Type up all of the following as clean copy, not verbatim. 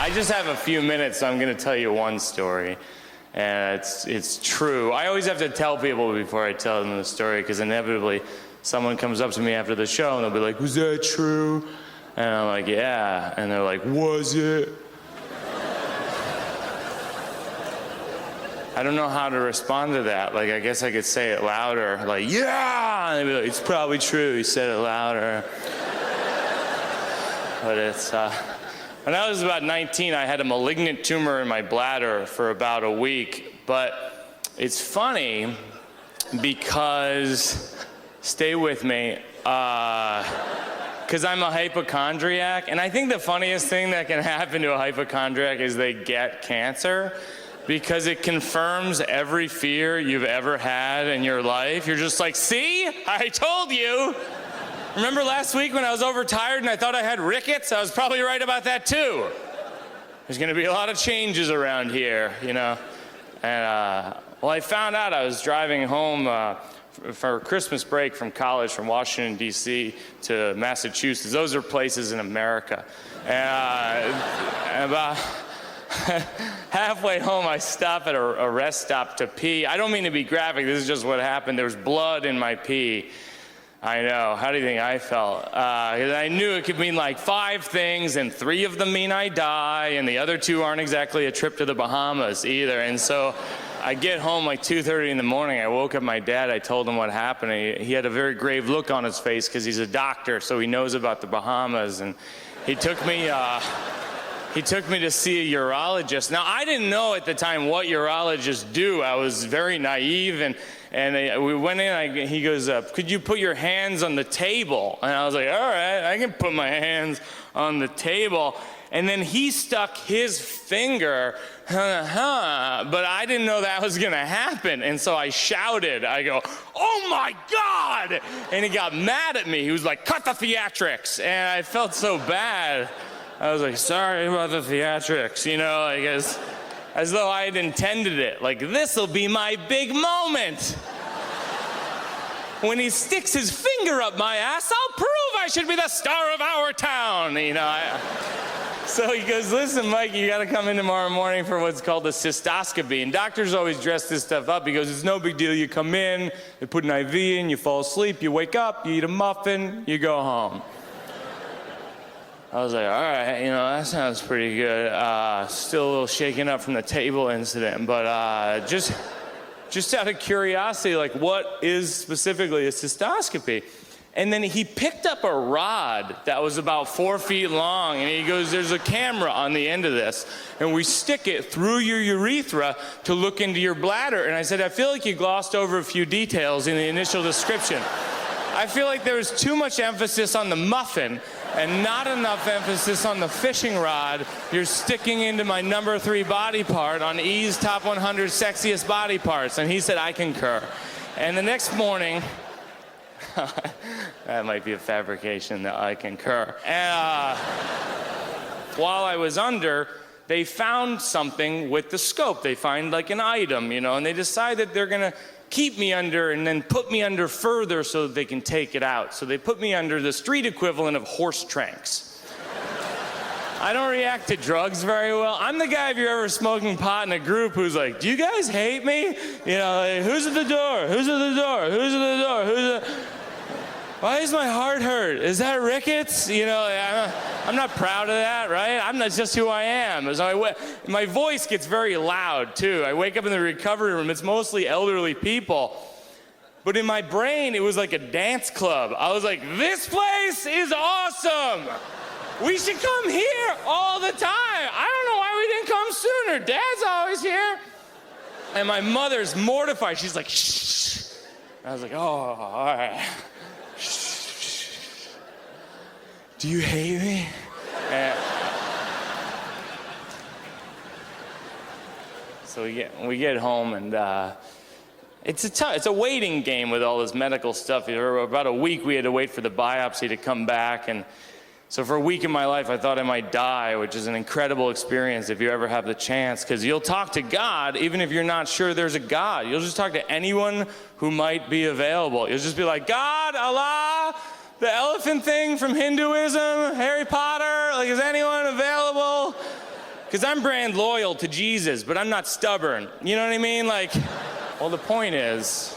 I just have a few minutes, so I'm going to tell you one story. And it's true. I always have to tell people before I tell them the story, because inevitably someone comes up to me after the show and they'll be like, was that true? And I'm like, yeah. And they're like, was it? I don't know how to respond to that. Like, I guess I could say it louder, like, yeah! And they'd be like, it's probably true, he said it louder. But it's, when I was about 19, I had a malignant tumor in my bladder for about a week. But it's funny because, stay with me, because I'm a hypochondriac. And I think the funniest thing that can happen to a hypochondriac is they get cancer, because it confirms every fear you've ever had in your life. You're just like, see, I told you. Remember last week when I was overtired and I thought I had rickets? I was probably right about that too. There's gonna be a lot of changes around here, you know. And well, I found out I was driving home for Christmas break from college from Washington, D.C. to Massachusetts. Those are places in America. And about halfway home, I stop at a rest stop to pee. I don't mean to be graphic, this is just what happened. There was blood in my pee. I know, how do you think I felt? 'Cause I knew it could mean like 5 things, and 3 of them mean I die, and the other 2 aren't exactly a trip to the Bahamas either. And so I get home like 2:30 in the morning. I woke up my dad, I told him what happened. He had a very grave look on his face because he's a doctor, so he knows about the Bahamas. And he took me to see a urologist. Now, I didn't know at the time what urologists do. I was very naive, and we went in, he goes, could you put your hands on the table? And I was like, all right, I can put my hands on the table. And then he stuck his finger, but I didn't know that was gonna happen. And so I shouted, I go, oh my God! And he got mad at me. He was like, cut the theatrics. And I felt so bad. I was like, sorry about the theatrics, you know, I guess, as though I had intended it. Like, this'll be my big moment. When he sticks his finger up my ass, I'll prove I should be the star of our town, you know. So he goes, listen, Mike, you gotta come in tomorrow morning for what's called a cystoscopy. And doctors always dress this stuff up. He goes, it's no big deal. You come in, they put an IV in, you fall asleep, you wake up, you eat a muffin, you go home. I was like, all right, you know, that sounds pretty good. Still a little shaken up from the table incident, but just out of curiosity, like, what is specifically a cystoscopy? And then he picked up a rod that was about 4 feet long, and he goes, there's a camera on the end of this, and we stick it through your urethra to look into your bladder. And I said, I feel like you glossed over a few details in the initial description. I feel like there was too much emphasis on the muffin and not enough emphasis on the fishing rod you're sticking into my number 3 body part on E's Top 100 Sexiest Body Parts. And he said, I concur. And the next morning, that might be a fabrication, that I concur. And while I was under, they found something with the scope. They find like an item, you know, and they decide that they're gonna keep me under and then put me under further so that they can take it out. So they put me under the street equivalent of horse tranks. I don't react to drugs very well. I'm the guy, if you're ever smoking pot in a group, who's like, do you guys hate me? You know, like, who's at the door? Who's at the door? Who's at the door? Who's at... Why does my heart hurt? Is that rickets? You know, I'm not proud of that, right? That's just who I am. So my voice gets very loud, too. I wake up in the recovery room. It's mostly elderly people. But in my brain, it was like a dance club. I was like, this place is awesome. We should come here all the time. I don't know why we didn't come sooner. Dad's always here. And my mother's mortified. She's like, shh. I was like, oh, all right. Do you hate me? So we get home, and it's a waiting game with all this medical stuff. For about a week we had to wait for the biopsy to come back, and so for a week in my life I thought I might die, which is an incredible experience if you ever have the chance, because you'll talk to God even if you're not sure there's a God. You'll just talk to anyone who might be available. You'll just be like, God, Allah, the elephant thing from Hinduism, Harry Potter, like, is anyone available? Because I'm brand loyal to Jesus, but I'm not stubborn. You know what I mean? Like, well, the point is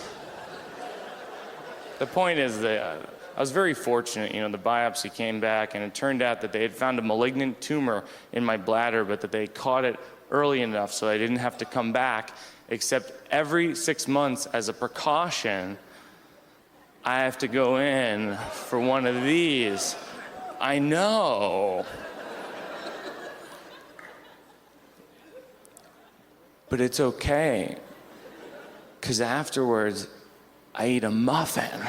that I was very fortunate. You know, the biopsy came back, and it turned out that they had found a malignant tumor in my bladder, but that they caught it early enough so I didn't have to come back, except every 6 months as a precaution, I have to go in for one of these. I know. But it's okay, because afterwards, I eat a muffin.